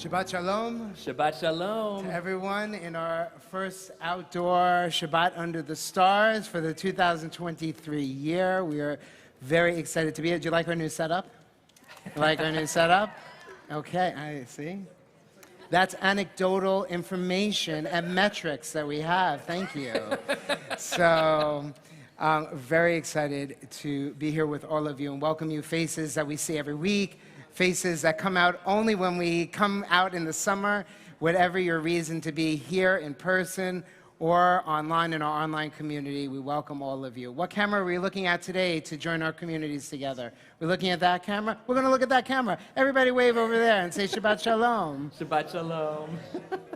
Shabbat Shalom. Shabbat Shalom. To everyone in our first outdoor Shabbat under the stars for the 2023 year. We are very excited to be here. Do you like our new setup? You like our new setup? Okay, I see. That's anecdotal information and metrics that we have. Thank you. So, very excited to be here with all of you and welcome you. Faces that we see every week. Faces that come out only when we come out in the summer, whatever your reason to be here in person or online in our online community, we welcome all of you. What camera are we looking at today to join our communities together? We're looking at that camera? We're going to look at that camera. Everybody wave over there and say Shabbat Shalom. Shabbat Shalom.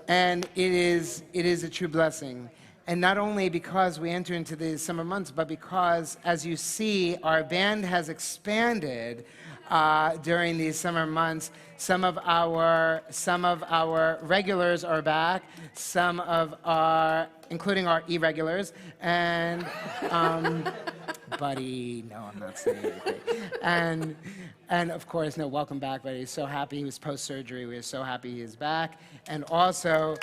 And it is a true blessing. And not only because we enter into the summer months, but because, as you see, our band has expanded during these summer months. Some of our regulars are back, some of our, including our irregulars, and Buddy, no, I'm not saying anything. And of course, no, welcome back, Buddy. So happy he was post-surgery. We're so happy he is back. And also,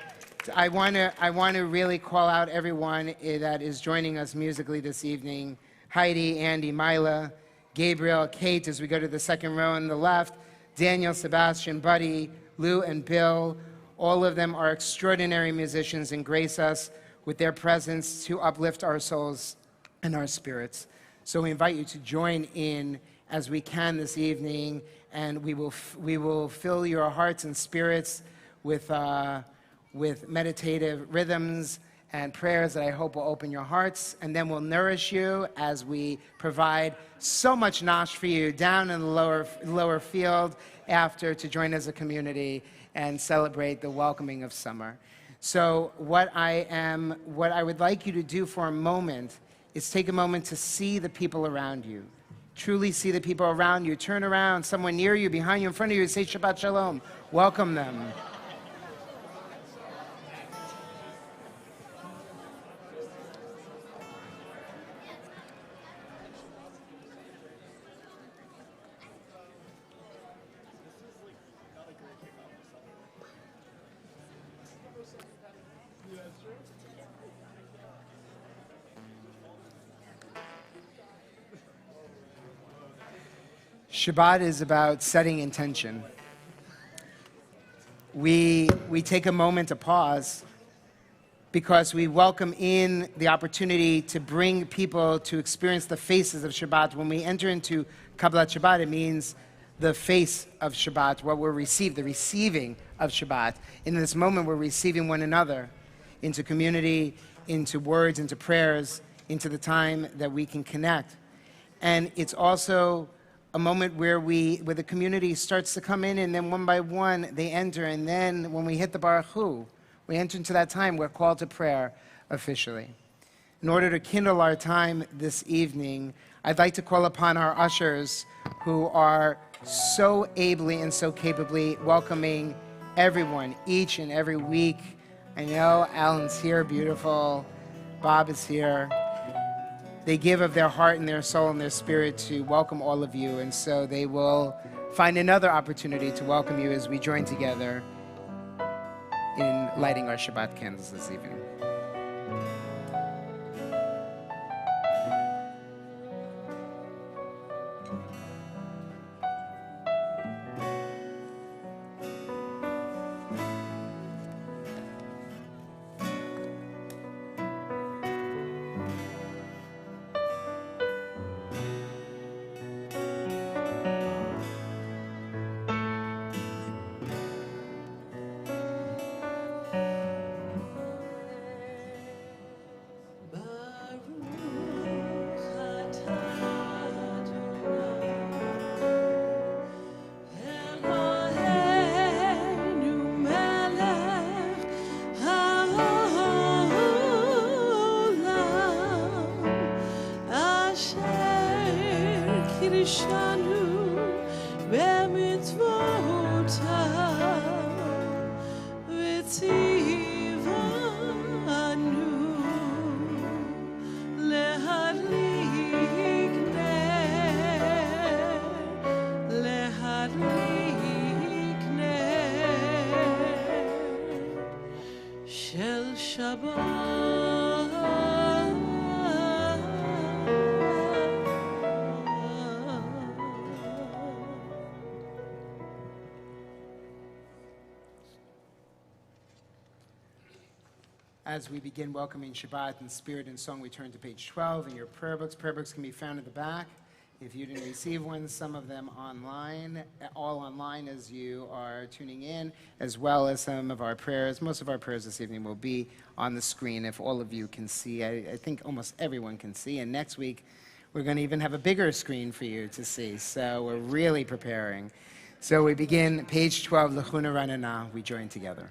I want to really call out everyone that is joining us musically this evening. Heidi, Andy, Mila, Gabriel, Kate, as we go to the second row on the left, Daniel, Sebastian, Buddy, Lou, and Bill. All of them are extraordinary musicians and grace us with their presence to uplift our souls and our spirits. So we invite you to join in as we can this evening, and we will fill your hearts and spirits with with meditative rhythms and prayers that I hope will open your hearts, and then we'll nourish you as we provide so much nosh for you down in the lower field after to join as a community and celebrate the welcoming of summer. So what I would like you to do for a moment is take a moment to see the people around you. Truly see the people around you. Turn around, someone near you, behind you, in front of you, and say Shabbat Shalom. Welcome them. Shabbat is about setting intention. We take a moment to pause because we welcome in the opportunity to bring people to experience the faces of Shabbat. When we enter into Kabbalat Shabbat, it means the face of Shabbat, what we're the receiving of Shabbat. In this moment, we're receiving one another into community, into words, into prayers, into the time that we can connect. And it's also a moment where the community starts to come in, and then one by one they enter, and then when we hit the Baruch Hu, we enter into that time, we're called to prayer officially. In order to kindle our time this evening, I'd like to call upon our ushers who are so ably and so capably welcoming everyone each and every week. I know Alan's here, beautiful. Bob is here. They give of their heart and their soul and their spirit to welcome all of you, and so they will find another opportunity to welcome you as we join together in lighting our Shabbat candles this evening. As we begin welcoming Shabbat in spirit and song, we turn to page 12 in your prayer books. Prayer books can be found at the back. If you didn't receive one, some of them online, all online as you are tuning in, as well as some of our prayers. Most of our prayers this evening will be on the screen if all of you can see. I think almost everyone can see. And next week, we're going to even have a bigger screen for you to see. So we're really preparing. So we begin page 12, L'chuna Ranana. We join together.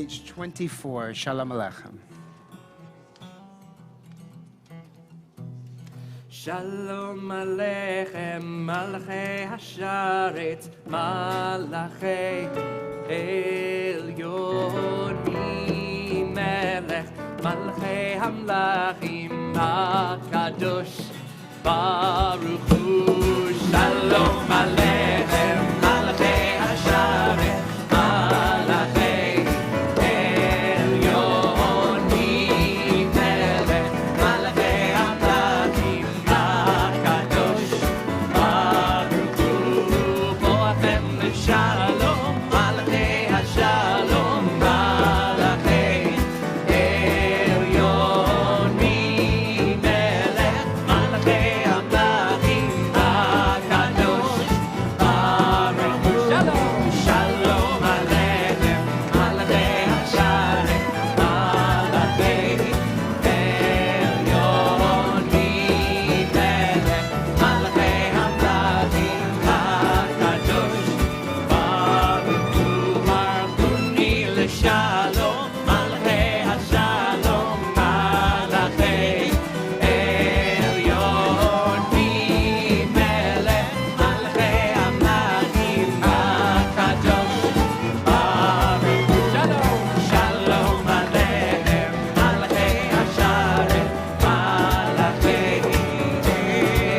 Page 24, Shalom Aleichem. Shalom Aleichem, Malchei Hasharet, Malachei Elyon Melech, Malchei Hamlachim, HaKadosh, Baruch Hu. Shalom Aleichem, Malchei Hasharet, Malachei Elyon Melech, Malchei Hamlachim, HaKadosh, Baruch Hu. Boachem Shalom, Malchei Hashalom, Malachei Elyon Melech, Malchei Hamlachim, HaKadosh, Baruch Hu. Shalom, Shalom Aleichem, Malchei Hasharet, Malachei Elyon Melech, Malchei Hamlachim, HaKadosh, Baruch Hu. Marchuni l'shalom, Malchei Hashalom, Malachei Elyon Melech, Malchei Hamlachim, HaKadosh, Baruch Hu. Shalom, Shalom Aleichem, Malchei Hasharet, Malachei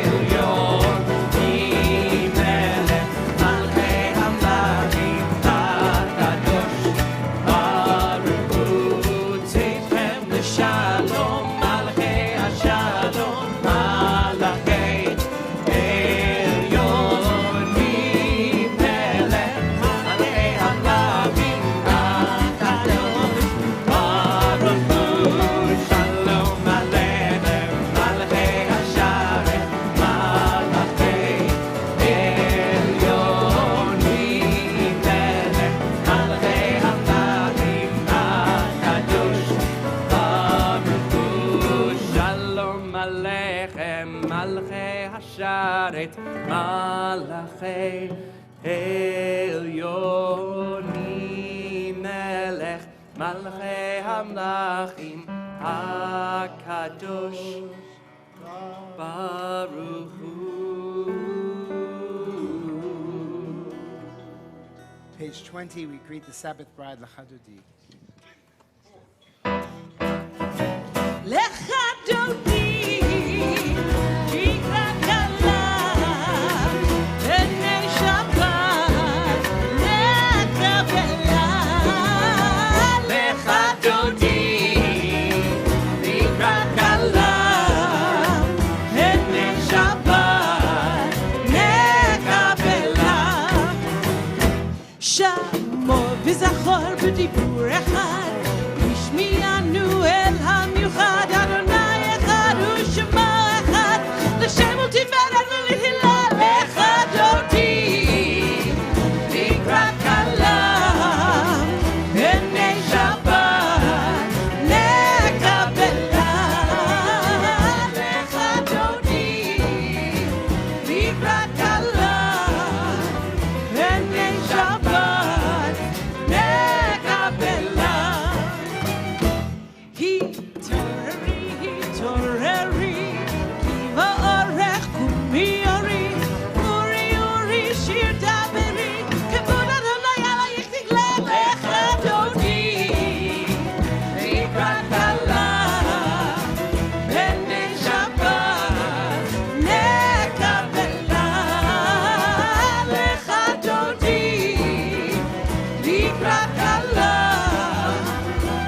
Elyon Melech, Malchei Hamlachim, HaKadosh, Baruch Hu. Tzidchem l'shalom, Malchei Hashalom, Malachei Elyon Melech, Malchei Hamlachim, HaKadosh, Baruch Hu. Shalom Aleichem, Malchei Hasharet, Malachei Elyon Melech, Malchei Hamlachim, HaKadosh, Baruch Hu. Shalom Aleichem, Malchei Hasharet, Malachei Elyon Melech, Malchei Hamlachim, HaKadosh, Baruch Hu. Page 20, we greet the Sabbath bride, L'chadodi. Lecha dodi, Shikra kala, Bnei Shabbat, Lecha bela. Lecha dodi, Shikra kala, Bnei Shabbat, Lecha bela. Shamo v'zachor b'dibur echad, Ishmi'anu el hamiuchad, Adonai echad u'Shema echad, L'Shem u'Tiferet v'Lehillah, Lecha dodi, Tikra kala, Bnei Shabbat, lekabela. Lecha dodi, Tikra kala, Bnei Shabbat, lekabela. Toreri, kiva orech kumi ori, uri shir daberi, kavod Adonai alayich tiglech, lecha dodi, tikra kala, Bnei Shabbat, lekabela. Lecha dodi, tikra kala,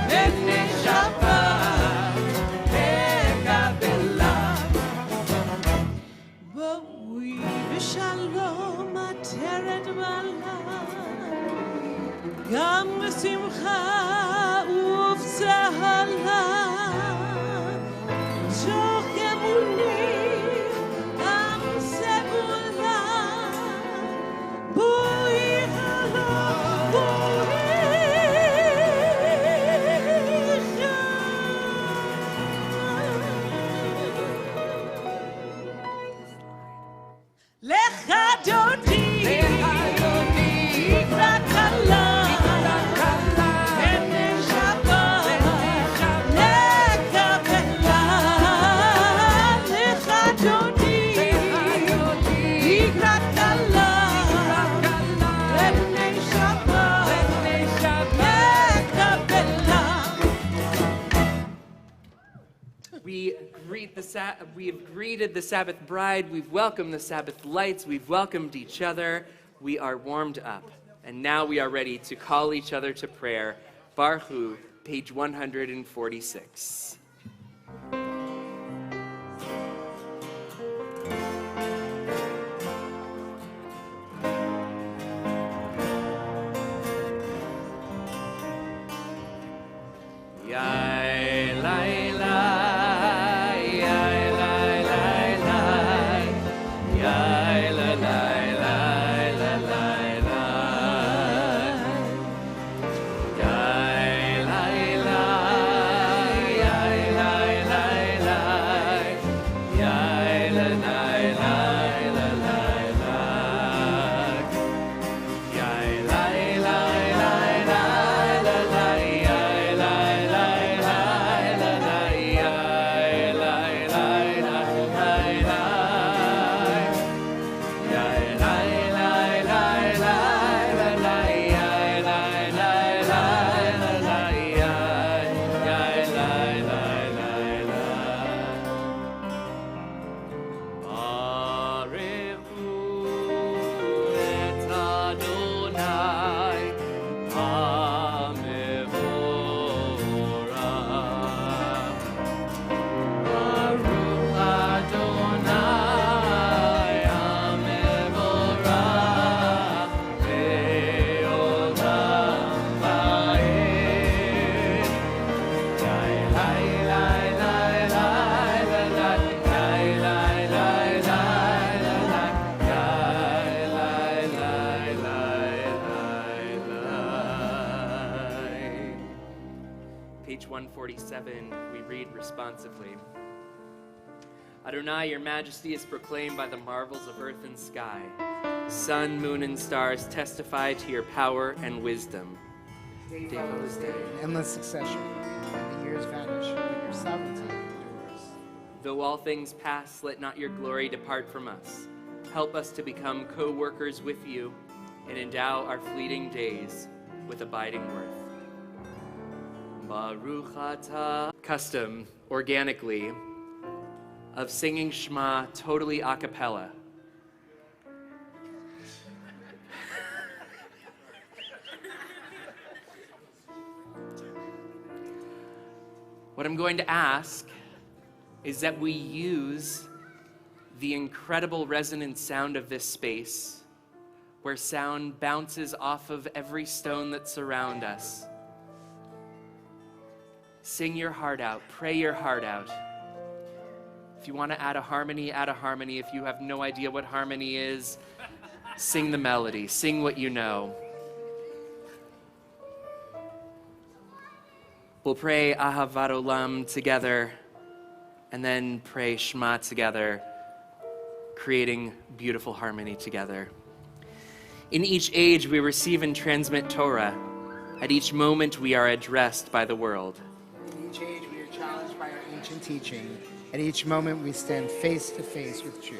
Bnei Shabbat, lekabela. Boi v'shalom ateret bala, gam v'simcha uv'tzahala, toch emunim am sebula, boi halom, boi Lecha dodi, Tikra kala, Bnei We have greeted the Sabbath bride. We've welcomed the Sabbath lights. We've welcomed each other. We are warmed up. And now we are ready to call each other to prayer. Baruch Hu, page 146. Page 147, we read responsively. Adonai, your majesty is proclaimed by the marvels of earth and sky. Sun, moon, and stars testify to your power and wisdom. Day follows day, in endless succession, and the years vanish, but your sovereignty endures. Though all things pass, let not your glory depart from us. Help us to become co-workers with you and endow our fleeting days with abiding worth. Baruch atah. Custom, organically, of singing Shema totally a cappella. What I'm going to ask is that we use the incredible resonant sound of this space, where sound bounces off of every stone that surrounds us. Sing your heart out, pray your heart out. If you want to add a harmony, add a harmony. If you have no idea what harmony is, sing the melody, sing what you know. We'll pray Ahavat Olam together, and then pray Shema together, creating beautiful harmony together. In each age, we receive and transmit Torah. At each moment, we are addressed by the world. In each age, we are challenged by our ancient teaching. At each moment, we stand face to face with truth.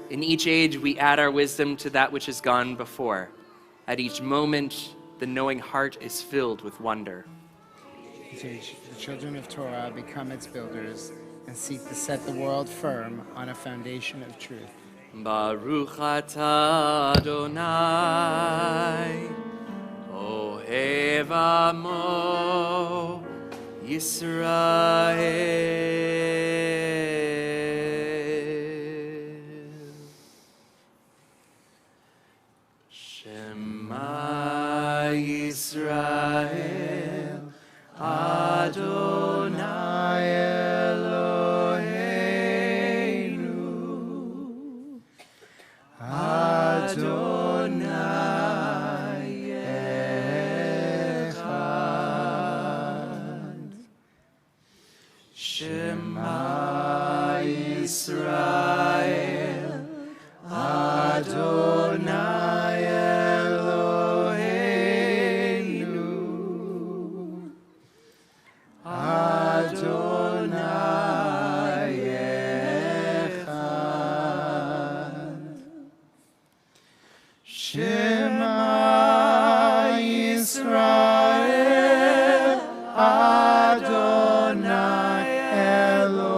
In each age, we add our wisdom to that which has gone before. At each moment, the knowing heart is filled with wonder. Each age, the children of Torah become its builders and seek to set the world firm on a foundation of truth. Baruch atah Adonai, Ohev Amo Yisrael. Shema Yisrael, Adonai Eloheinu, Adonai Echad. Shema Yisrael, Adonai Eloheinu, Adonai Echad. Shema Yisrael, Adonai Eloheinu.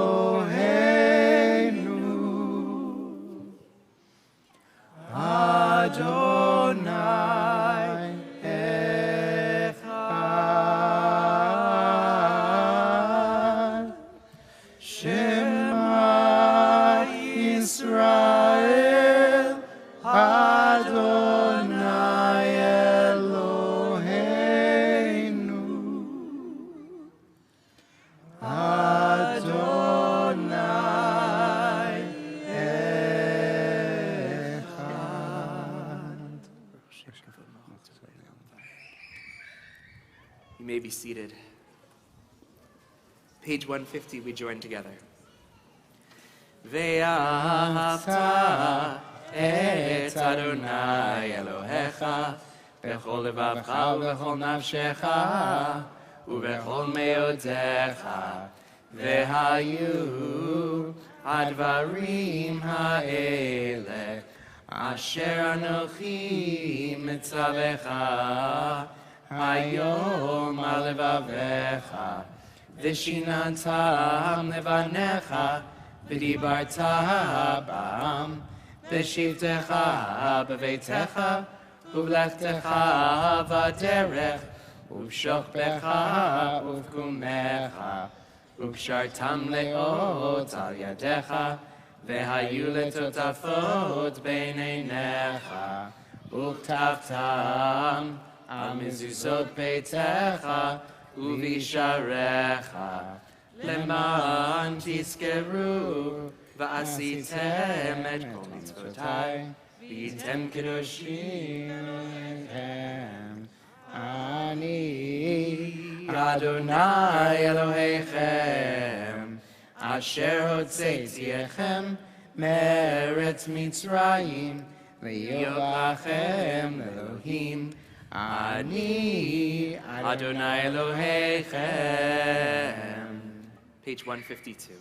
You may be seated. Page 150, we join together. Ve'ahavta et Adonai Elohecha bechol levavcha ubechol nafshecha ubechol meodecha ve'hayu advarim ha'ele asher anochi mitzavecha hayom al levavecha v'shinantam levanecha v'dibarta bam v'shivtecha b'veitecha uv'lechtecha v'derech uv'shokbecha uv'kumecha uv'shartam le'ot al yadecha v'hayu letotafot b'neinecha uktavtam al mezuzot beitecha uvisharecha leman tizkeru v'asitem et kol mitzvotai v'yitem kedoshim ani Adonai Elohechem asher hotzeiti echem me'eretz Mitzrayim li'yot lachem Elohim Ani Adonai Elohechem. Page 152.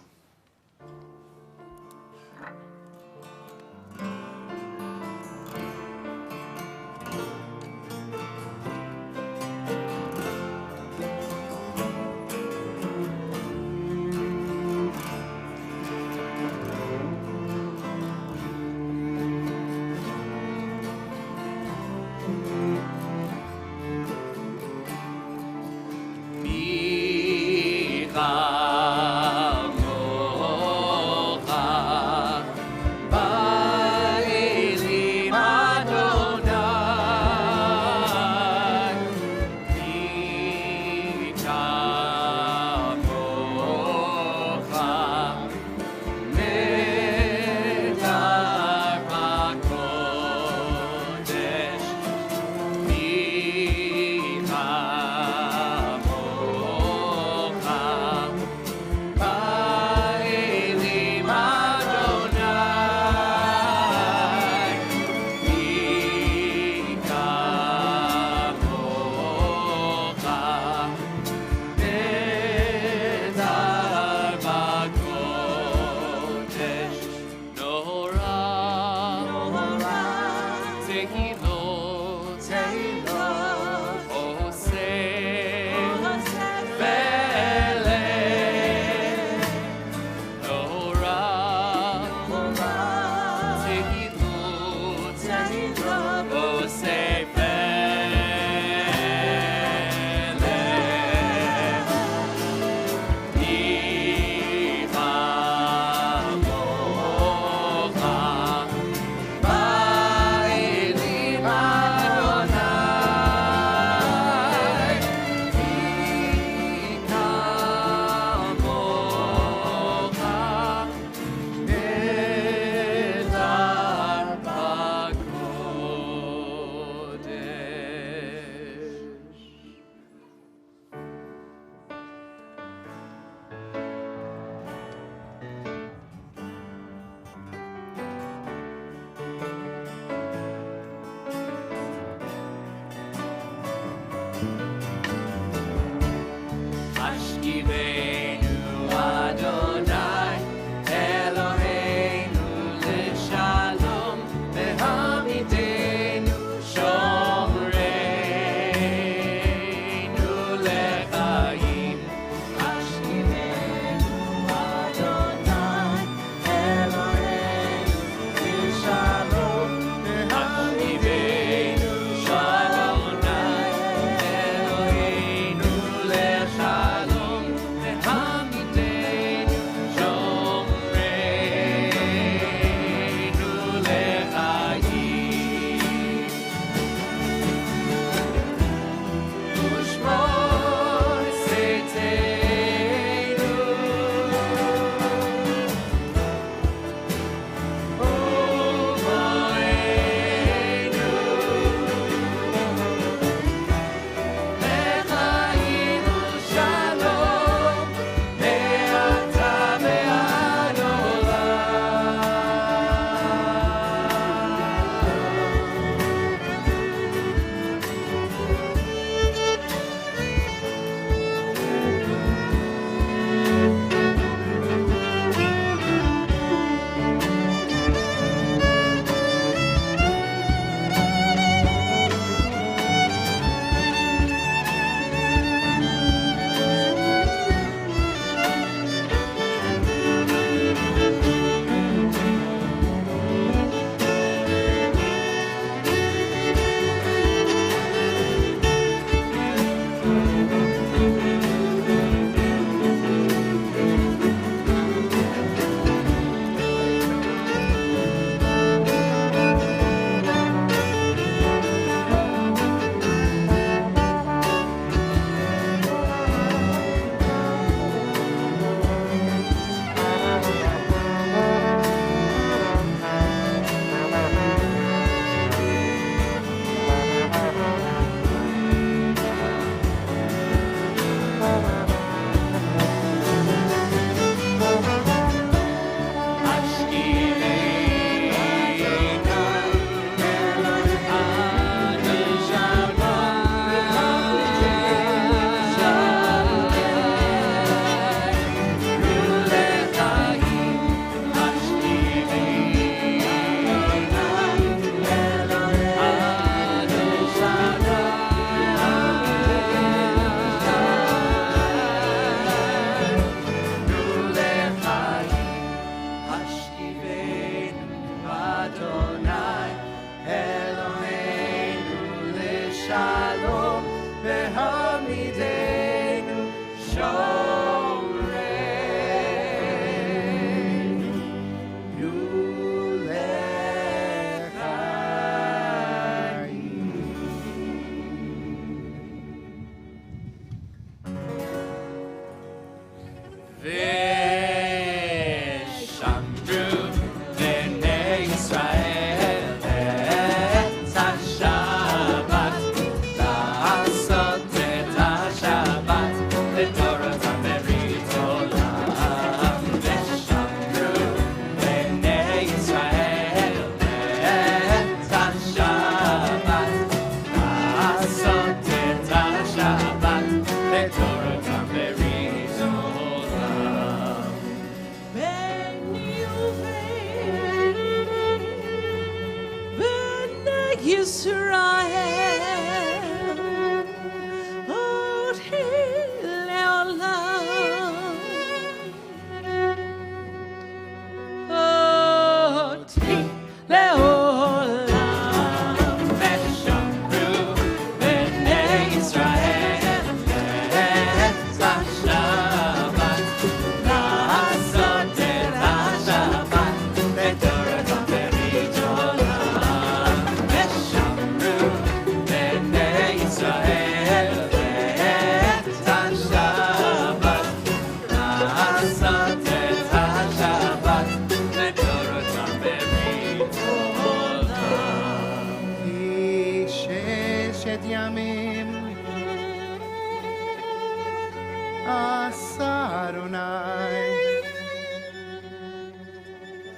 Asa Adonai.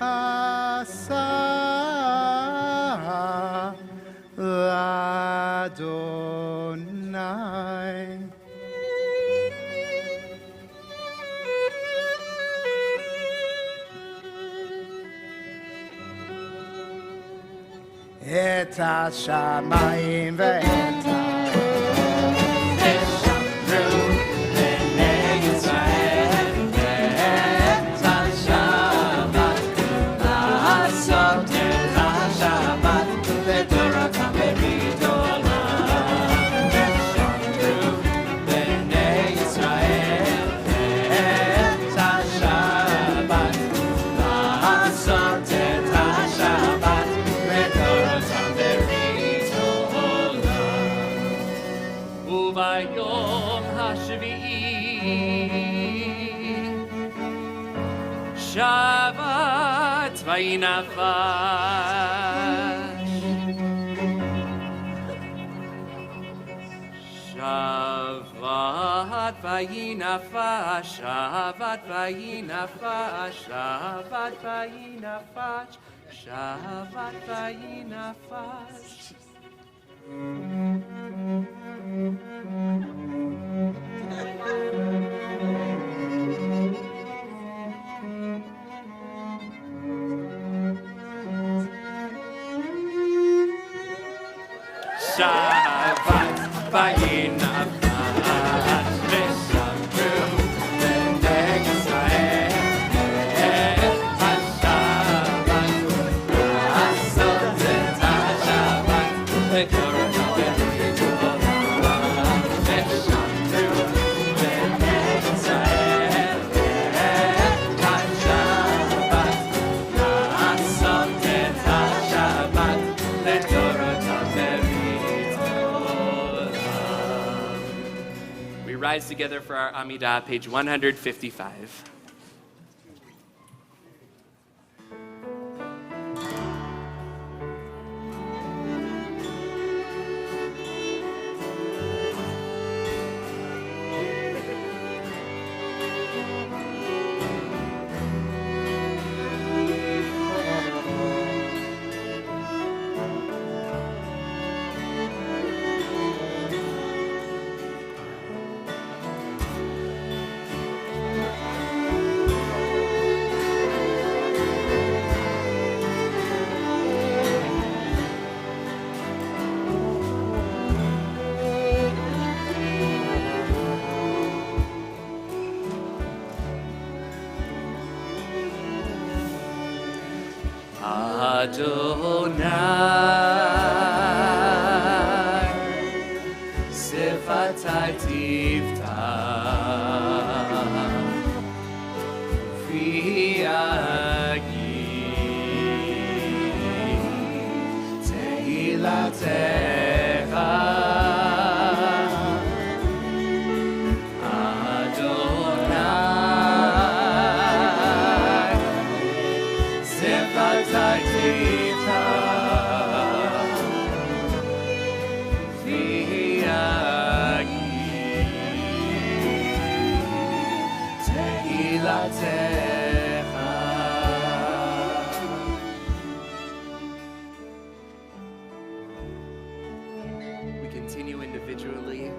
Asa Adonai. Et hashamayim ve'et ha'aretz shamru b'nei Yisrael ve'et hashabat la'asot et hashabat le'toratam berit olam. Et shamru b'nei Yisrael ve'et hashabat la'asot et hashabat Ubayom hashvi'i Shabbat vayinafash Shabbat vayinafash Shabbat vayinafash Shabbat vayinafash Shabbat vayinafash. Shabbat vayinafash v'shamru b'nei Yisrael et hashabat la'asot et hashabat le'toratam berit olam. V'shamru b'nei Yisrael et hashabat la'asot et hashabat le'toratam berit olam. We rise together for our Amida, page 155. Adonai, Sifatai Tiftach, V'yagi, Tehilatecha, Adonai, Sifatai We continue individually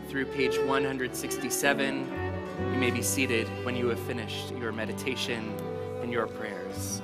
through page 167. You may be seated when you have finished your meditation and your prayers.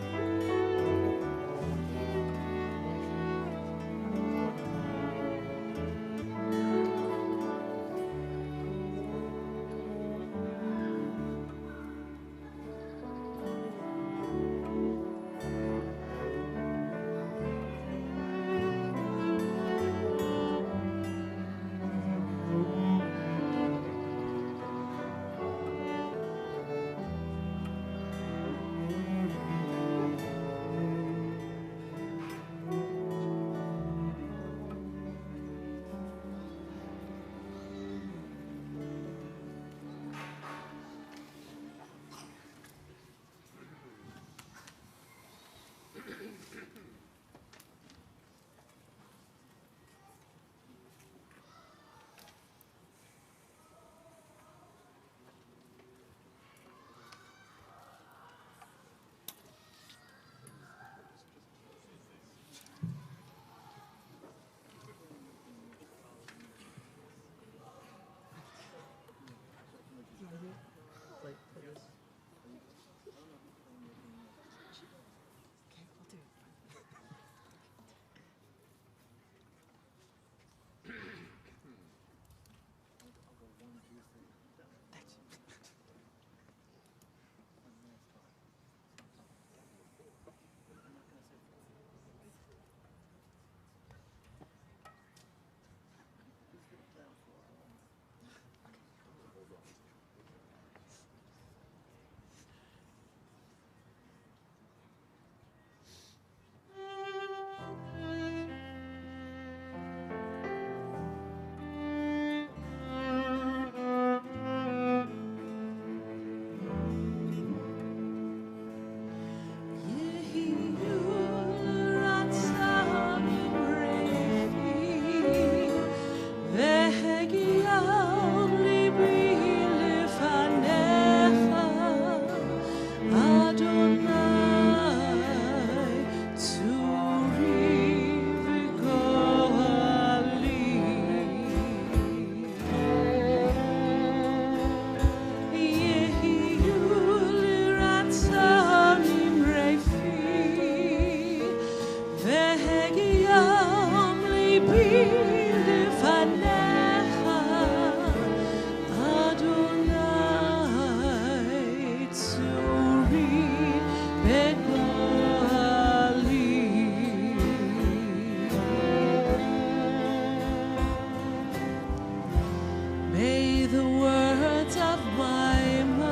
the words of my mouth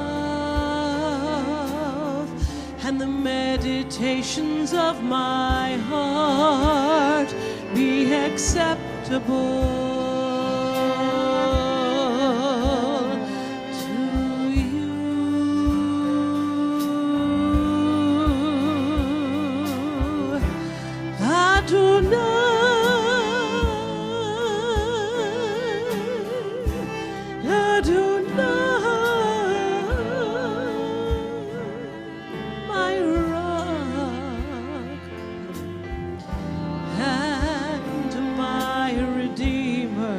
and the meditations of my heart be acceptable to you. Adonai, my rock and my redeemer.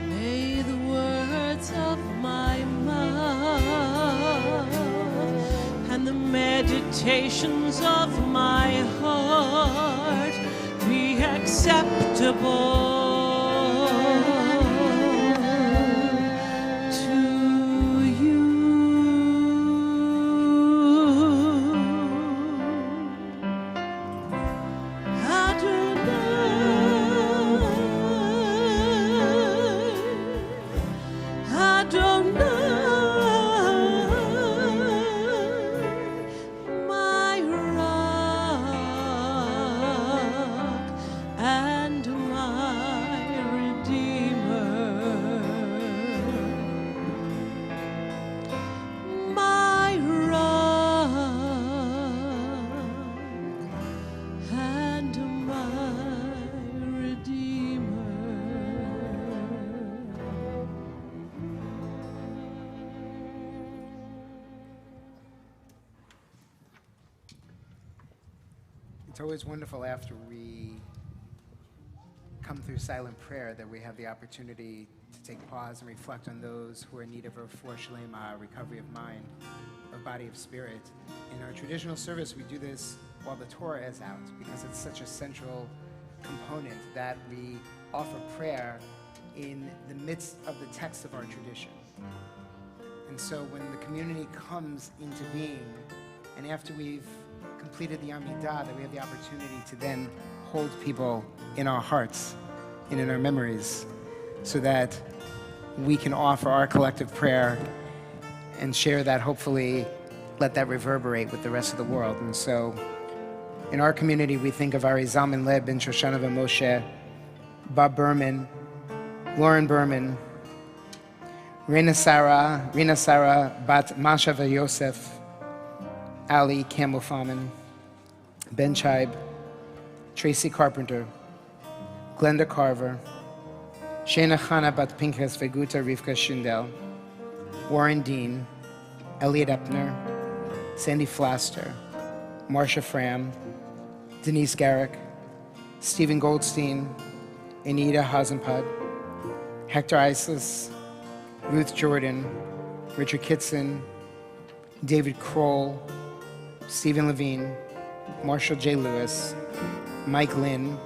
May the words of my mouth and the meditations of my heart be acceptable to you. Adonai, my rock and my redeemer, my rock and my redeemer. It's always wonderful after we come through silent prayer that we have the opportunity to take pause and reflect on those who are in need of Refuah Shleimah, recovery of mind, of body, of spirit. In our traditional service, we do this while the Torah is out because it's such a central component that we offer prayer in the midst of the text of our tradition. And so when the community comes into being, and after we've completed the Amida, that we have the opportunity to then hold people in our hearts and in our memories so that we can offer our collective prayer and share that, hopefully let that reverberate with the rest of the world. And so in our community, we think of Ari Zalman Leb Ben Shoshana Moshe, Bob Berman, Lauren Berman, Rina Sarah Bat Masha Yosef, Ali Campbell Farman, Ben Chibe, Tracy Carpenter, Glenda Carver, Shana Chana Bat Pinchas Veguta Rivka Schindel, Warren Dean, Elliot Epner, Sandy Flaster, Marcia Fram, Denise Garrick, Stephen Goldstein, Anita Hazenpad, Hector Isis, Ruth Jordan, Richard Kitson, David Kroll, Stephen Levine, Marshall J. Lewis, Mike Lynn,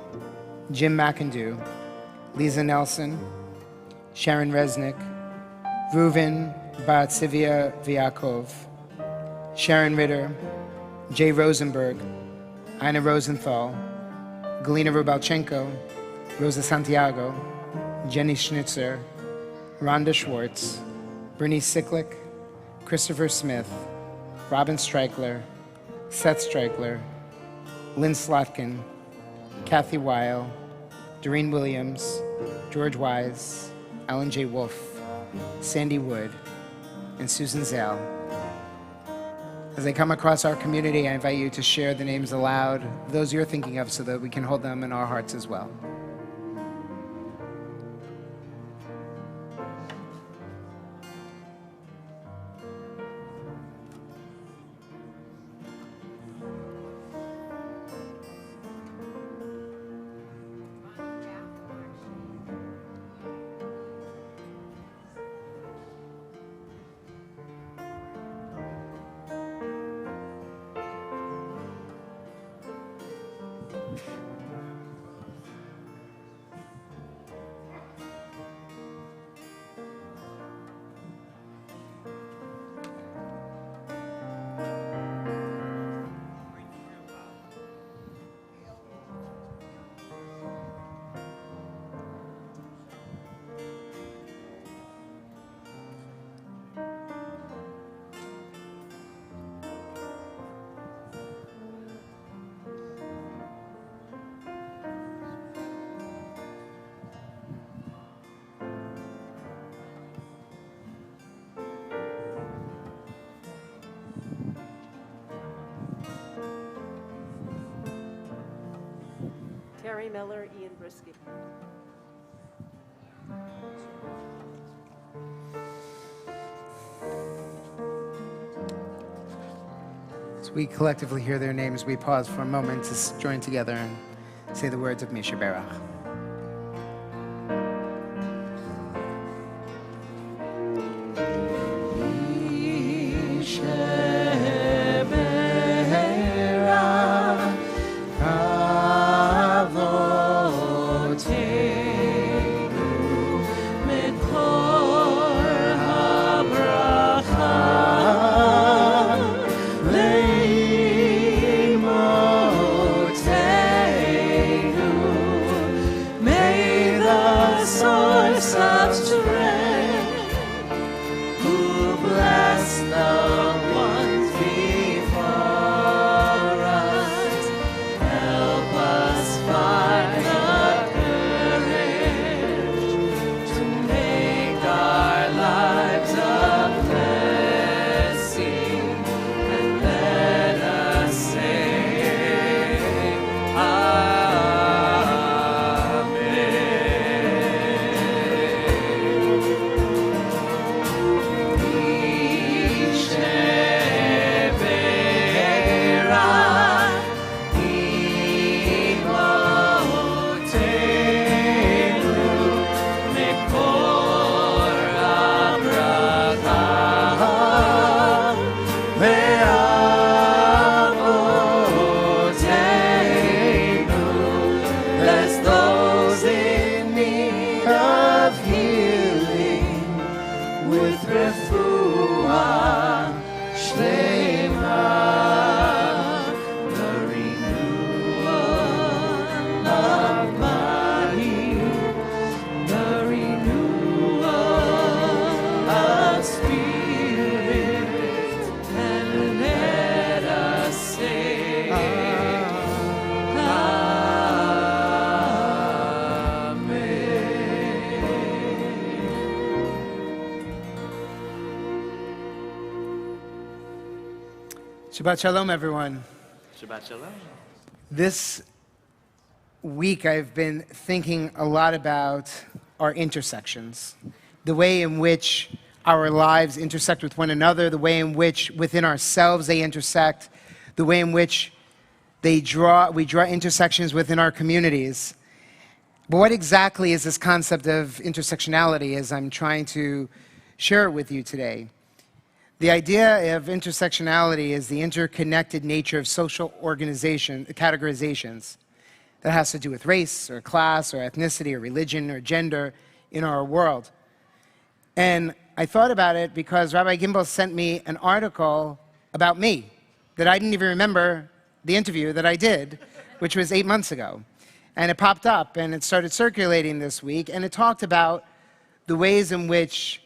Jim McIndoe, Lisa Nelson, Sharon Resnick, Reuven Batsivia Vyakov, Sharon Ritter, Jay Rosenberg, Ina Rosenthal, Galina Rubalchenko, Rosa Santiago, Jenny Schnitzer, Rhonda Schwartz, Bernice Sicklick, Christopher Smith, Robin Streichler, Seth Streichler, Lynn Slotkin, Kathy Weil, Doreen Williams, George Wise, Alan J. Wolf, Sandy Wood, and Susan Zell. As they come across our community, I invite you to share the names aloud, those you're thinking of, so that we can hold them in our hearts as well. Terry Miller, Ian Brisky. As we collectively hear their names, we pause for a moment to join together and say the words of Misha Berach. Refuah Shleimah, the renewal of body, the renewal of spirit, and let us say, Shabbat Shalom, everyone. Shabbat Shalom. This week I've been thinking a lot about our intersections, the way in which our lives intersect with one another, the way in which within ourselves they intersect, the way in which we draw intersections within our communities. But what exactly is this concept of intersectionality as I'm trying to share it with you today? The idea of intersectionality is the interconnected nature of social categorizations that has to do with race or class or ethnicity or religion or gender in our world. And I thought about it because Rabbi Gimbel sent me an article about me that I didn't even remember the interview that I did, which was 8 months ago. And it popped up and it started circulating this week, and it talked about the ways in which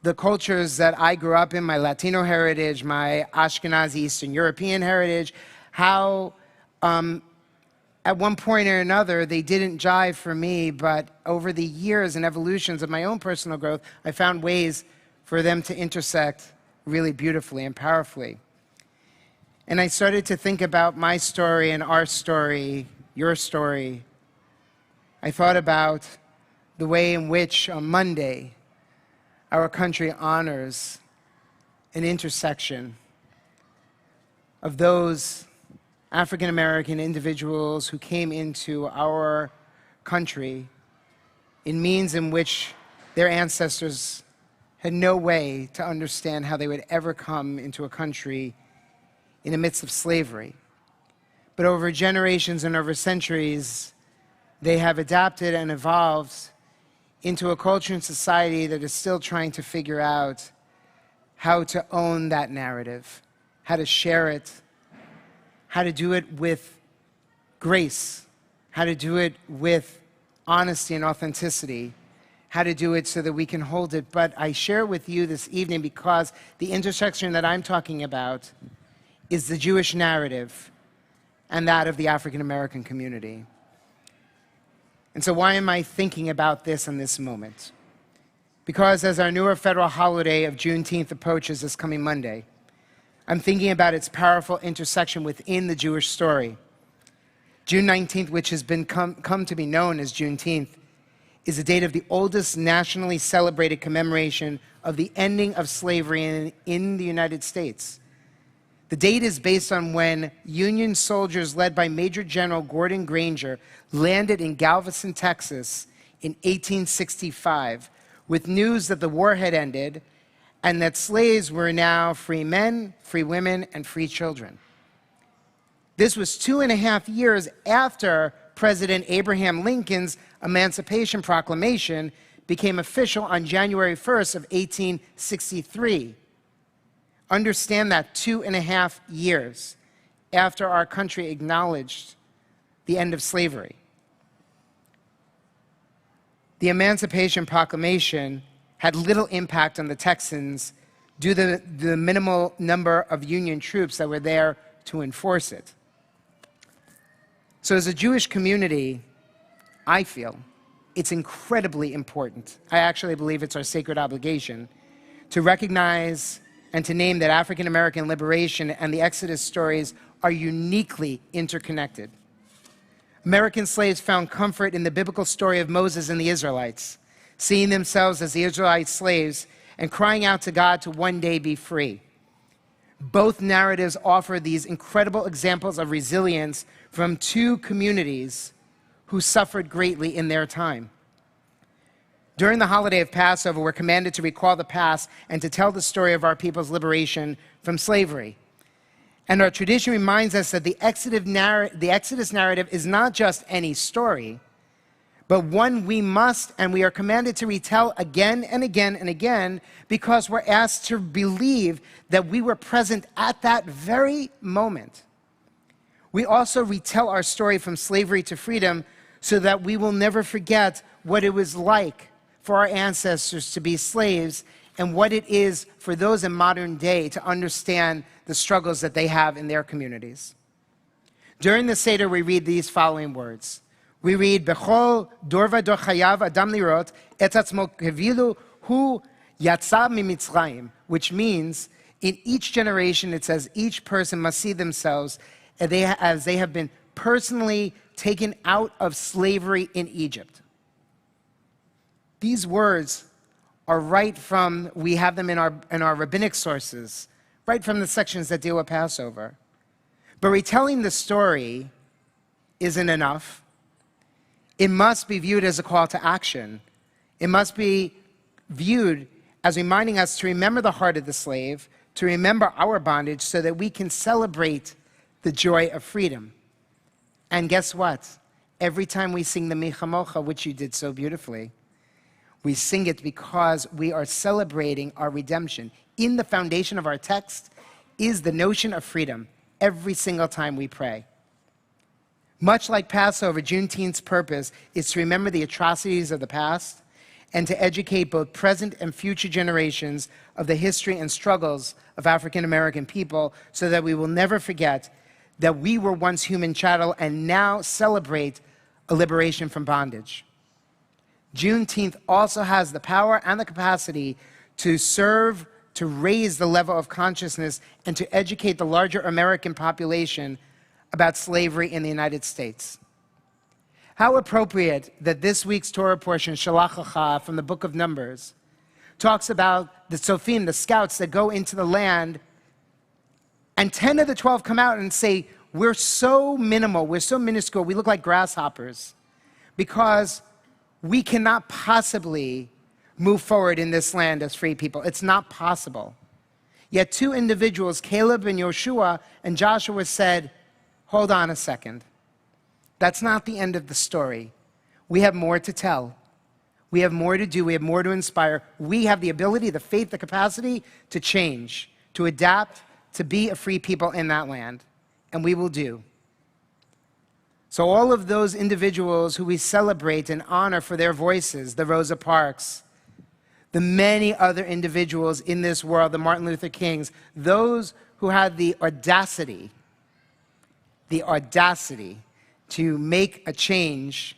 the cultures that I grew up in, my Latino heritage, my Ashkenazi Eastern European heritage, how at one point or another they didn't jive for me, but over the years and evolutions of my own personal growth, I found ways for them to intersect really beautifully and powerfully. and I started to think about my story and our story, your story, I thought about the way in which on Monday our country honors an intersection of those African American individuals who came into our country in means in which their ancestors had no way to understand how they would ever come into a country in the midst of slavery. But over generations and over centuries, they have adapted and evolved into a culture and society that is still trying to figure out how to own that narrative, how to share it, how to do it with grace, how to do it with honesty and authenticity, how to do it so that we can hold it. But I share it with you this evening because the intersection that I'm talking about is the Jewish narrative and that of the African American community. And so why am I thinking about this in this moment? Because as our newer federal holiday of Juneteenth approaches this coming Monday, I'm thinking about its powerful intersection within the Jewish story. June 19th, which has come to be known as Juneteenth, is the date of the oldest nationally celebrated commemoration of the ending of slavery in the United States. The date is based on when Union soldiers led by Major General Gordon Granger landed in Galveston, Texas in 1865 with news that the war had ended and that slaves were now free men, free women, and free children. This was 2.5 years after President Abraham Lincoln's Emancipation Proclamation became official on January 1st of 1863. Understand that 2.5 years after our country acknowledged the end of slavery. The Emancipation Proclamation had little impact on the Texans due to the minimal number of Union troops that were there to enforce it. So as a Jewish community, I feel it's incredibly important. I actually believe it's our sacred obligation to recognize and to name that African American liberation and the Exodus stories are uniquely interconnected. American slaves found comfort in the biblical story of Moses and the Israelites, seeing themselves as the Israelite slaves and crying out to God to one day be free. Both narratives offer these incredible examples of resilience from two communities who suffered greatly in their time. During the holiday of Passover, we're commanded to recall the past and to tell the story of our people's liberation from slavery. And our tradition reminds us that the Exodus narrative is not just any story, but one we must and we are commanded to retell again and again and again because we're asked to believe that we were present at that very moment. We also retell our story from slavery to freedom so that we will never forget what it was like for our ancestors to be slaves and what it is for those in modern day to understand the struggles that they have in their communities. During the Seder, we read these following words. We read, Bechol dor vador chayav adam lirot et atzmo kevilu hu yatsa mimitzrayim, which means in each generation it says each person must see themselves as they have been personally taken out of slavery in Egypt. These words are right from, we have them in our rabbinic sources, right from the sections that deal with Passover. But retelling the story isn't enough. It must be viewed as a call to action. It must be viewed as reminding us to remember the heart of the slave, to remember our bondage so that we can celebrate the joy of freedom. And guess what? Every time we sing the Mi Chamocha, which you did so beautifully, we sing it because we are celebrating our redemption. In the foundation of our text is the notion of freedom every single time we pray. Much like Passover, Juneteenth's purpose is to remember the atrocities of the past and to educate both present and future generations of the history and struggles of African American people so that we will never forget that we were once human chattel and now celebrate a liberation from bondage. Juneteenth also has the power and the capacity to serve to raise the level of consciousness and to educate the larger American population about slavery in the United States. How appropriate that this week's Torah portion, Shalach Lecha, from the book of Numbers, talks about the Tzofim, the scouts that go into the land, and 10 of the 12 come out and say, we're so minimal, we're so minuscule, we look like grasshoppers, because we cannot possibly move forward in this land as free people. It's not possible. Yet 2 individuals, Caleb and Joshua and Joshua, said, hold on a second. That's not the end of the story. We have more to tell. We have more to do. We have more to inspire. We have the ability, the faith, the capacity to change, to adapt, to be a free people in that land. And we will do. So all of those individuals who we celebrate and honor for their voices, the Rosa Parks, the many other individuals in this world, the Martin Luther Kings, those who had the audacity to make a change,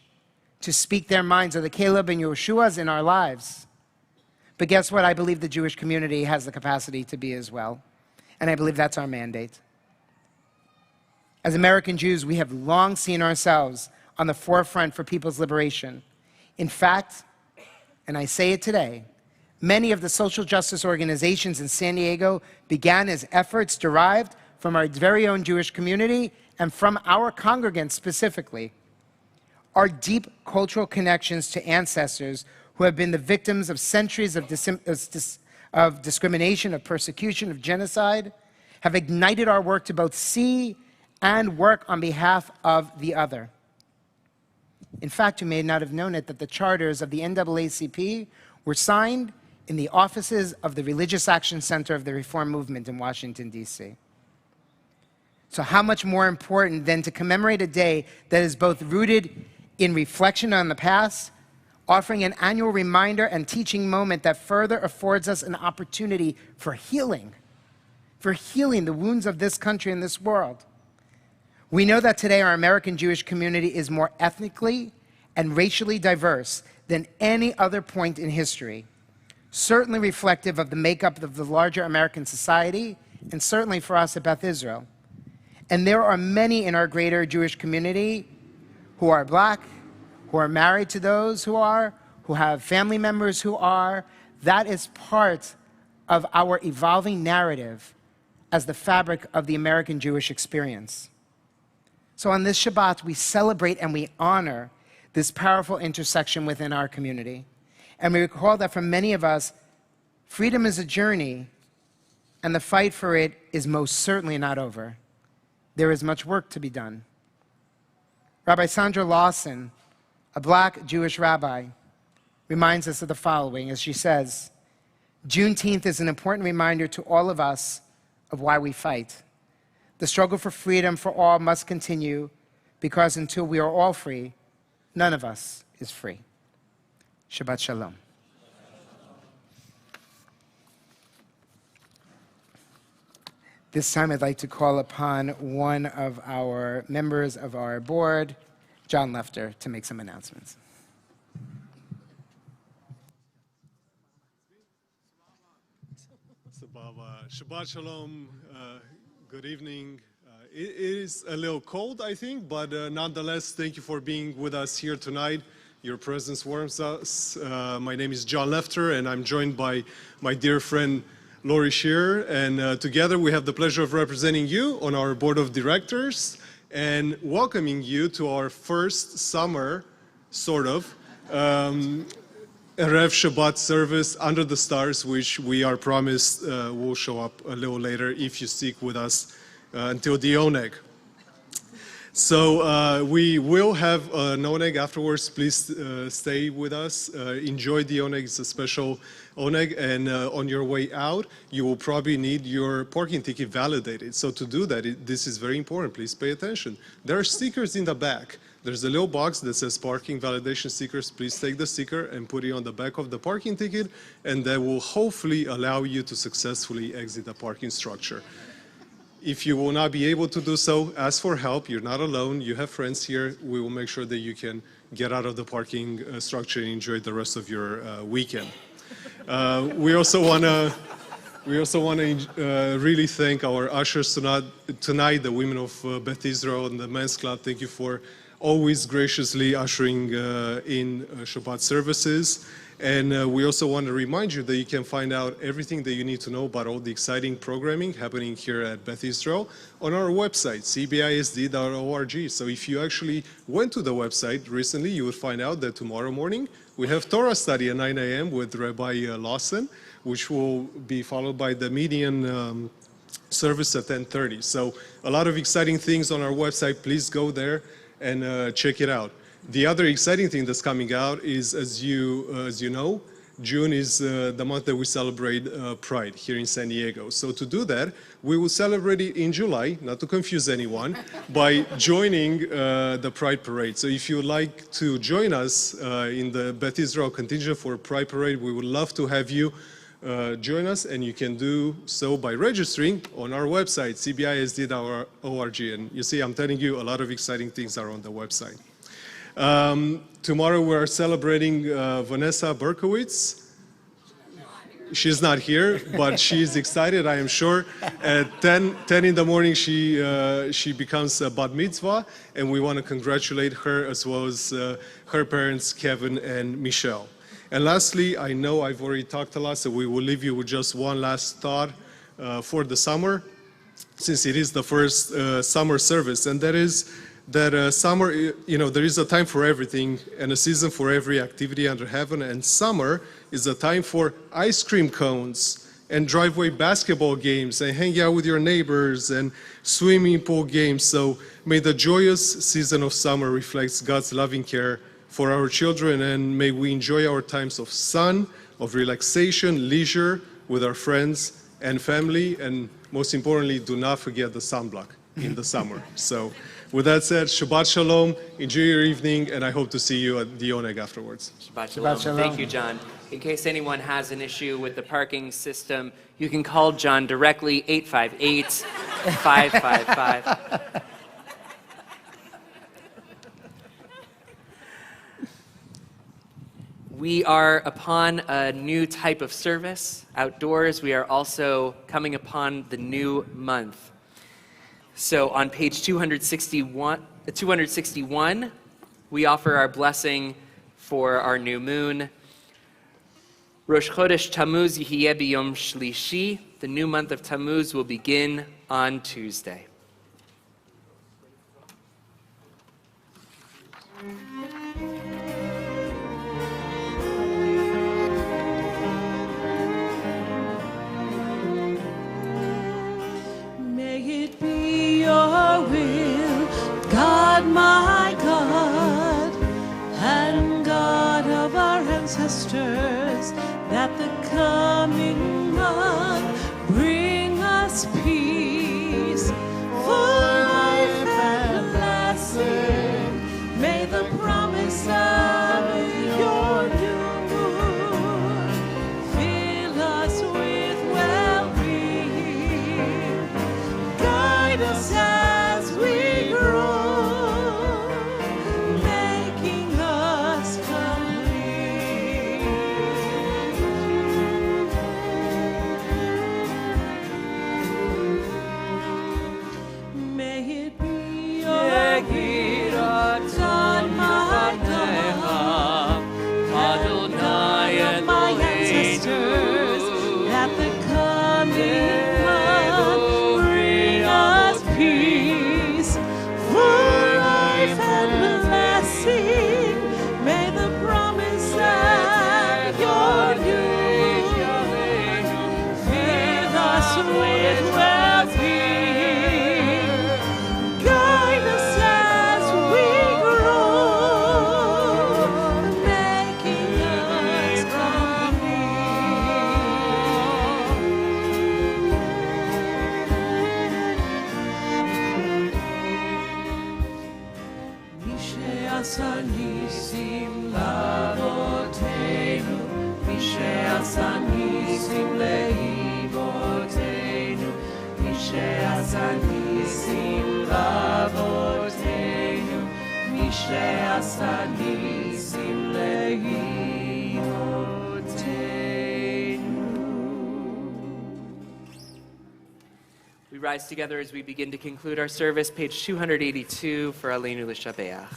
to speak their minds, are the Caleb and Yeshuas in our lives. But guess what? I believe the Jewish community has the capacity to be as well. And I believe that's our mandate. As American Jews, we have long seen ourselves on the forefront for people's liberation. In fact, and I say it today, many of the social justice organizations in San Diego began as efforts derived from our very own Jewish community and from our congregants specifically. Our deep cultural connections to ancestors who have been the victims of centuries of discrimination, of persecution, of genocide, have ignited our work to both see and work on behalf of the other. In fact, you may not have known it, that the charters of the NAACP were signed in the offices of the Religious Action Center of the Reform Movement in Washington, D.C. So how much more important than to commemorate a day that is both rooted in reflection on the past, offering an annual reminder and teaching moment that further affords us an opportunity for healing the wounds of this country and this world. We know that today our American Jewish community is more ethnically and racially diverse than any other point in history, certainly reflective of the makeup of the larger American society, and certainly for us at Beth Israel. And there are many in our greater Jewish community who are black, who are married to those who are, who have family members who are. That is part of our evolving narrative as the fabric of the American Jewish experience. So on this Shabbat, we celebrate and we honor this powerful intersection within our community. And we recall that for many of us, freedom is a journey, and the fight for it is most certainly not over. There is much work to be done. Rabbi Sandra Lawson, a black Jewish rabbi, reminds us of the following, as she says, Juneteenth is an important reminder to all of us of why we fight. The struggle for freedom for all must continue, because until we are all free, none of us is free. Shabbat Shalom. This time I'd like to call upon one of our members of our board, John Lefter, to make some announcements. Shabbat Shalom. Good evening. It is a little cold, I think, but nonetheless, thank you for being with us here tonight. Your presence warms us. My name is John Lefter, and I'm joined by my dear friend Lori Shearer, and together we have the pleasure of representing you on our board of directors and welcoming you to our first summer, sort of, Erev Shabbat service under the stars, which we are promised will show up a little later if you stick with us until the Oneg. So we will have an Oneg afterwards. Please stay with us. Enjoy the Oneg. It's a special Oneg. And on your way out, you will probably need your parking ticket validated. So to do that, this is very important. Please pay attention. There are stickers in the back. There's a little box that says parking validation stickers. Please take the sticker and put it on the back of the parking ticket, and that will hopefully allow you to successfully exit the parking structure. If you will not be able to do so, ask for help. You're not alone. You have friends here. We will make sure that you can get out of the parking structure and enjoy the rest of your weekend. We also want to We also want to really thank our ushers tonight, the women of Beth Israel and the men's club. Thank you for always graciously ushering in Shabbat services. And we also want to remind you that you can find out everything that you need to know about all the exciting programming happening here at Beth Israel on our website, cbisd.org. So if you actually went to the website recently, you will find out that tomorrow morning we have Torah study at 9 a.m. with Rabbi Lawson, which will be followed by the median service at 10:30. So a lot of exciting things on our website. Please go there and check it out. The other exciting thing that's coming out is, as you know, June is the month that we celebrate Pride here in San Diego. So to do that, we will celebrate it in July, not to confuse anyone, by joining the Pride Parade. So if you would like to join us in the Beth Israel contingent for Pride Parade, we would love to have you join us, and you can do so by registering on our website, cbisd.org. And you see, I'm telling you, a lot of exciting things are on the website. Tomorrow we're celebrating Vanessa Berkowitz. She's not here, but she's excited, I am sure. At 10 in the morning, she becomes a bat mitzvah, and we want to congratulate her as well as her parents, Kevin and Michelle. And lastly, I know I've already talked a lot, so we will leave you with just one last thought for the summer, since it is the first summer service, and that is that summer, there is a time for everything and a season for every activity under heaven, and summer is a time for ice cream cones and driveway basketball games and hanging out with your neighbors and swimming pool games. So may the joyous season of summer reflect God's loving care for our children, and may we enjoy our times of sun, of relaxation, leisure with our friends and family, and most importantly, do not forget the sunblock in the summer. So with that said, Shabbat Shalom, enjoy your evening, and I hope to see you at the Oneg afterwards. Shabbat Shalom. Shabbat Shalom. Thank you, John. In case anyone has an issue with the parking system, you can call John directly, 858-555. We are upon a new type of service outdoors. We are also coming upon the new month. So on page 261, we offer our blessing for our new moon. Rosh Chodesh Tammuz Yihiyeh B'Yom Shlishi. The new month of Tammuz will begin on Tuesday. May it be your will, God, my God, and God of our ancestors, that the coming month bring us peace, full life and blessing. May the promise of your new moon fill us with well-being. Guide us as we grow, making us complete. May it be your will, God, my God, Adonai and my ancestors, that the coming month bring us peace, full life and blessing. May the promise of your new fill us with well-being. Guide us as we grow, making us complete. Mishe'asa nisim lavotenu, Mishe'asa nisim leivotenu, Mishe'asa nisim lavotenu, Mishe'asa nisim leivotenu. rise together as we begin to conclude our service, page 282 for Aleinu L'Shabeach.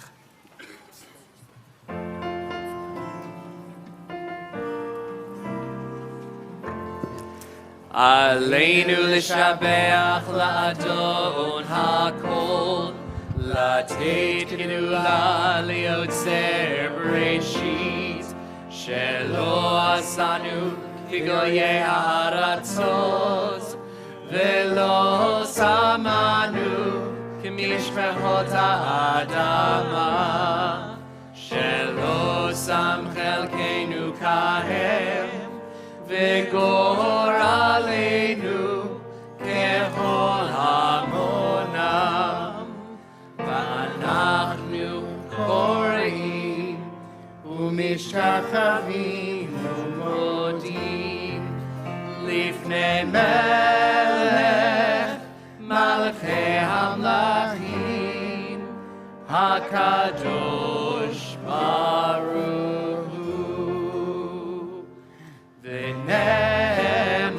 Aleinu L'Shabeach La'adon HaKol, Lateit Gedula Liotzer Bereshit, Shelo Asanu Kigoye Haratzot, Velo Samanu Kimishmechot Ha'adama, Shelo Sam Chelkeinu Kahem, V'gor Aleinu Kehol Hamonam, V'anachnu Koreim U'mishkachavim U'modim Lifnei Melech Malchei Hamlachim HaKadosh Baruch Hu. V'nemar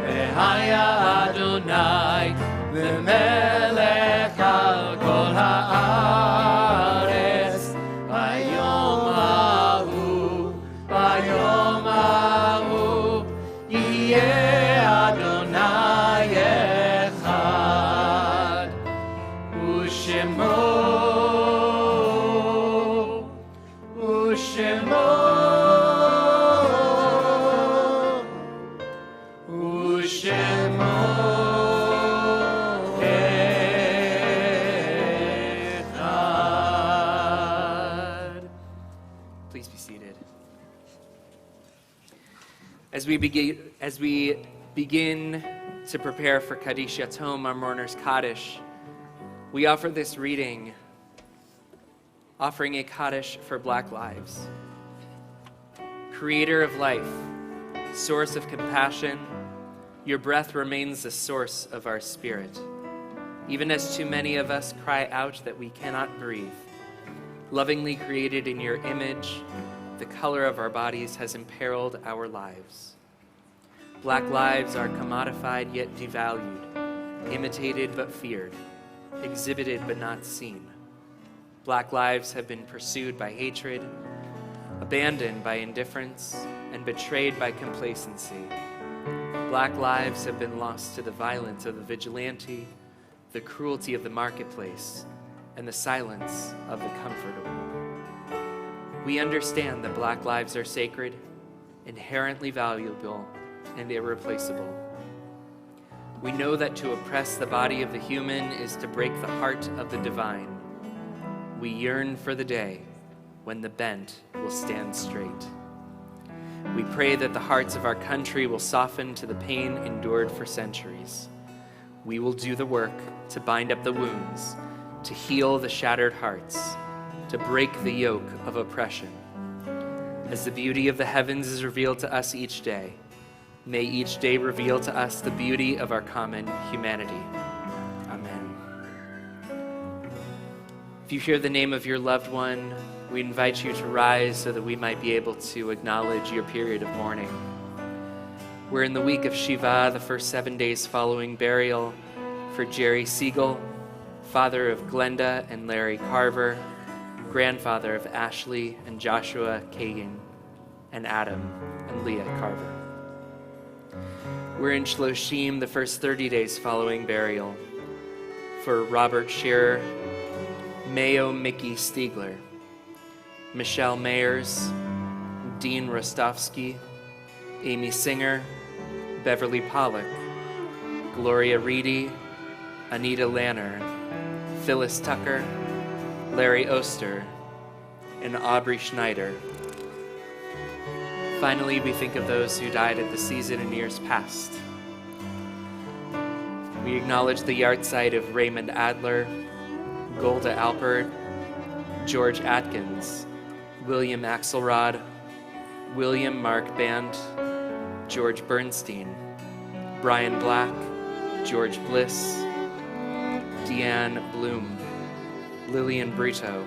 V'haya Adonai V'melech al kol ha'aretz V'yom hahu Yiyeh Adonai echad U'shemo Please be seated. As we begin to prepare for Kaddish Yatom, our mourner's Kaddish, we offer this reading, offering a Kaddish for Black lives. Creator of life, source of compassion, your breath remains the source of our spirit. Even as too many of us cry out that we cannot breathe, lovingly created in your image, the color of our bodies has imperiled our lives. Black lives are commodified yet devalued, imitated but feared, exhibited but not seen. Black lives have been pursued by hatred, abandoned by indifference, and betrayed by complacency. Black lives have been lost to the violence of the vigilante, the cruelty of the marketplace, and the silence of the comfortable. We understand that Black lives are sacred, inherently valuable, and irreplaceable. We know that to oppress the body of the human is to break the heart of the divine. We yearn for the day when the bent will stand straight. We pray that the hearts of our country will soften to the pain endured for centuries. We will do the work to bind up the wounds, to heal the shattered hearts, to break the yoke of oppression. As the beauty of the heavens is revealed to us each day, may each day reveal to us the beauty of our common humanity. Amen. If you hear the name of your loved one, we invite you to rise so that we might be able to acknowledge your period of mourning. We're in the week of Shiva, the first 7 days following burial, for Jerry Siegel, father of Glenda and Larry Carver, grandfather of Ashley and Joshua Kagan, and Adam and Leah Carver. We're in Shloshim, the first 30 days following burial, for Robert Shearer, Mayo Mickey Stiegler, Michelle Mayers, Dean Rostovsky, Amy Singer, Beverly Pollock, Gloria Reedy, Anita Lanner, Phyllis Tucker, Larry Oster, and Aubrey Schneider. Finally, we think of those who died at the season in years past. We acknowledge the yahrzeit of Raymond Adler, Golda Alpert, George Atkins, William Axelrod, William Mark Band, George Bernstein, Brian Black, George Bliss, Deanne Bloom, Lillian Brito,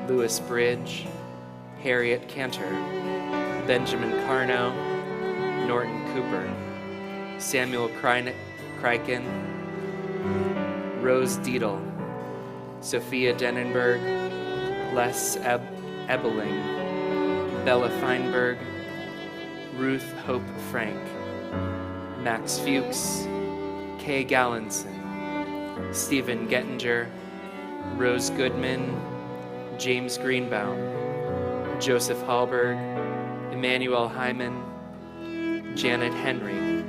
Louis Bridge, Harriet Cantor, Benjamin Carno, Norton Cooper, Samuel Kreiken, Rose Dietl, Sophia Dennenberg, Les Ebeling, Bella Feinberg, Ruth Hope Frank, Max Fuchs, Kay Gallinson, Stephen Gettinger, Rose Goodman, James Greenbaum, Joseph Hallberg, Emmanuel Hyman, Janet Henry,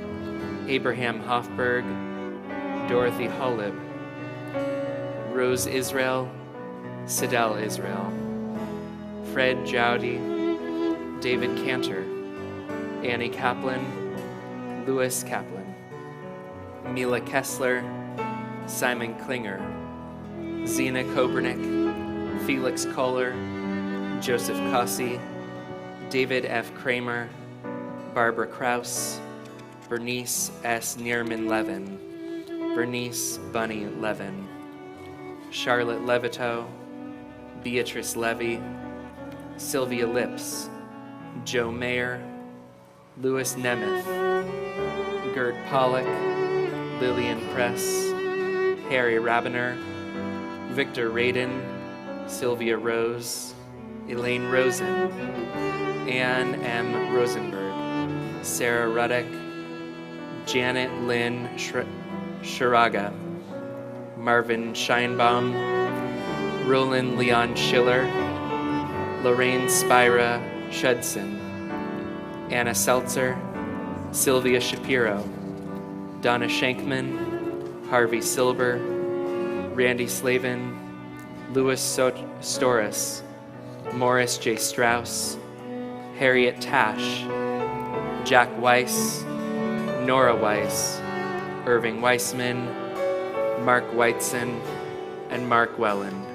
Abraham Hoffberg, Dorothy Hullib, Rose Israel, Sidel Israel, Fred Jowdy, David Cantor, Annie Kaplan, Louis Kaplan, Mila Kessler, Simon Klinger, Zena Kobernick, Felix Kohler, Joseph Cossi, David F. Kramer, Barbara Kraus, Bernice S. Neerman-Levin, Bernice Bunny Levin, Charlotte Levito, Beatrice Levy, Sylvia Lips, Joe Mayer, Louis Nemeth, Gert Pollock, Lillian Press, Harry Rabiner, Victor Radin, Sylvia Rose, Elaine Rosen, Anne M. Rosenberg, Sarah Ruddick, Janet Lynn Shiraga, Marvin Scheinbaum, Roland Leon Schiller, Lorraine Spira Shudson, Anna Seltzer, Sylvia Shapiro, Donna Shankman, Harvey Silber, Randy Slavin, Louis Storis, Morris J. Strauss, Harriet Tash, Jack Weiss, Nora Weiss, Irving Weissman, Mark Weitzen, and Mark Welland.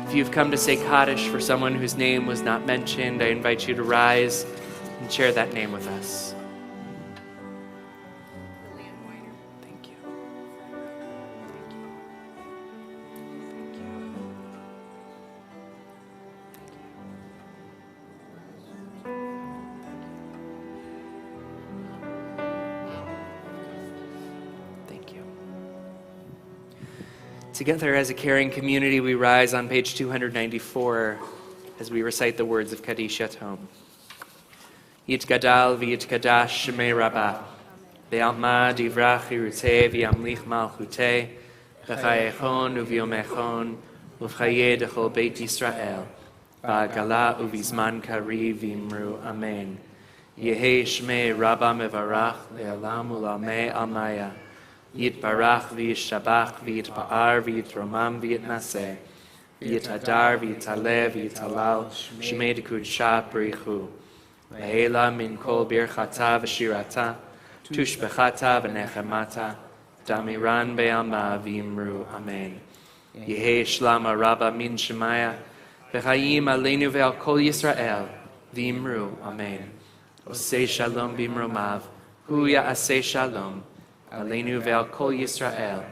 If you've come to say Kaddish for someone whose name was not mentioned, I invite you to rise and share that name with us. Thank you. Thank you. Together as a caring community, we rise on page 294 as we recite the words of Kaddish Yatom. Yitgadal v'yitkadash shemei Rabbi, be'alma divrach yiruteh v'yamlich malchuteh, v'chayechon u'v'yomechon, u'v'chayeh dechol Beit Yisrael, ba'agala u'v'zman kariv v'imru amen. Yehei shmei Rabba mevarach le'alam u'lamei almaya, Yitbarach v'yishabach v'yitpa'ar v'yitromam v'yitnaseh, v'yitadar v'yitalev v'yitalal, shmei d'kudsha b'richu. V'hela min kol birchata v'shirata, tushbechata v'nechemata, damiran be'alma v'imru amen. Yehei shlama rabba min shemaya, v'chayim aleinu ve'al kol Yisrael, v'imru amen. Osei shalom b'imromav, hu ya'aseh shalom, aleinu ve'al kol Yisrael,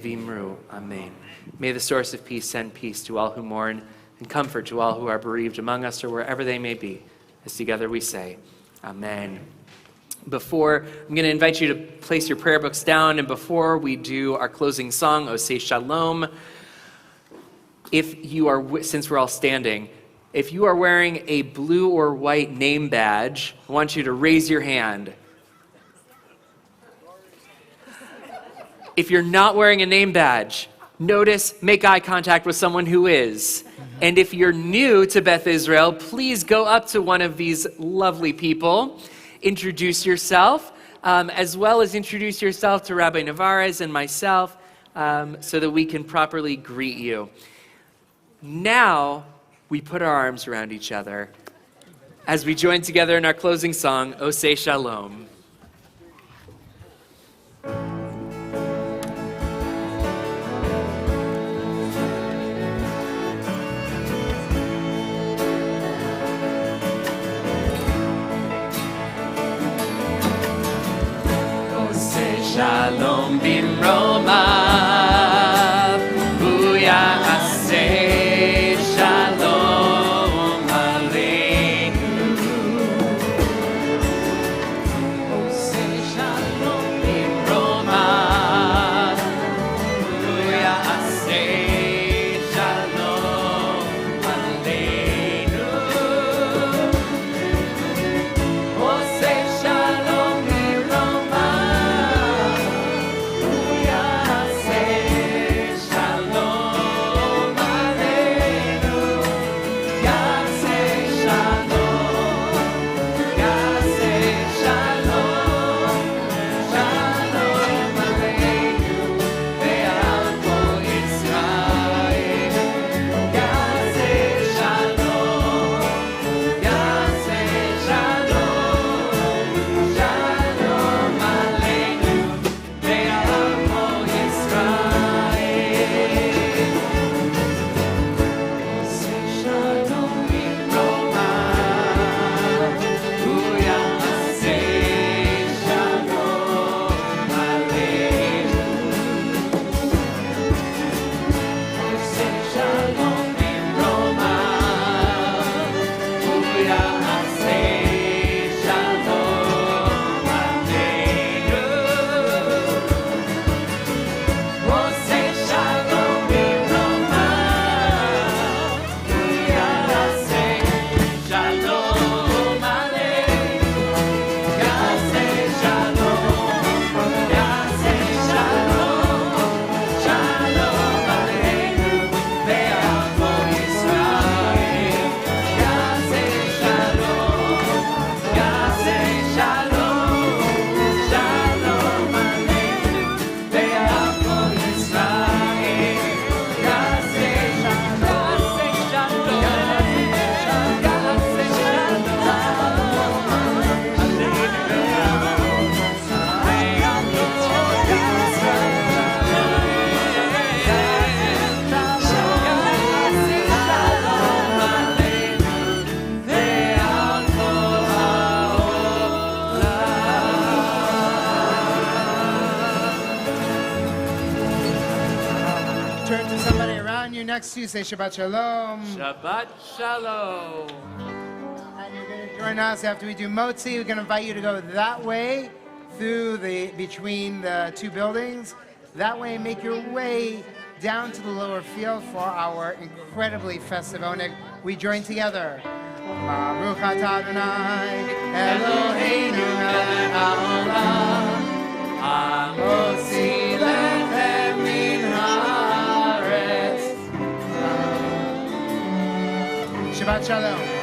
v'imru amen. May the source of peace send peace to all who mourn and comfort to all who are bereaved among us or wherever they may be. As together we say, amen. I'm going to invite you to place your prayer books down, and before we do our closing song, Osei Shalom, since we're all standing, if you are wearing a blue or white name badge, I want you to raise your hand. If you're not wearing a name badge, notice, make eye contact with someone who is. And if you're new to Beth Israel, please go up to one of these lovely people, introduce yourself, as well as introduce yourself to Rabbi Navarez and myself, so that we can properly greet you. Now, we put our arms around each other as we join together in our closing song, Osei Shalom. Shalom bimromav, hu ya'aseh shalom aleinu. Osei shalom bimromav. Turn to somebody around you next to you. Say Shabbat Shalom. Shabbat Shalom. And you're going to join us after we do Motzi. We're going to invite you to go that way through between the two buildings. That way, make your way down to the lower field for our incredibly festive oneg. We join together. Baruch atah Adonai Eloheinu melech haolam hamotzi lechem min haaretz. Shabbat Shalom.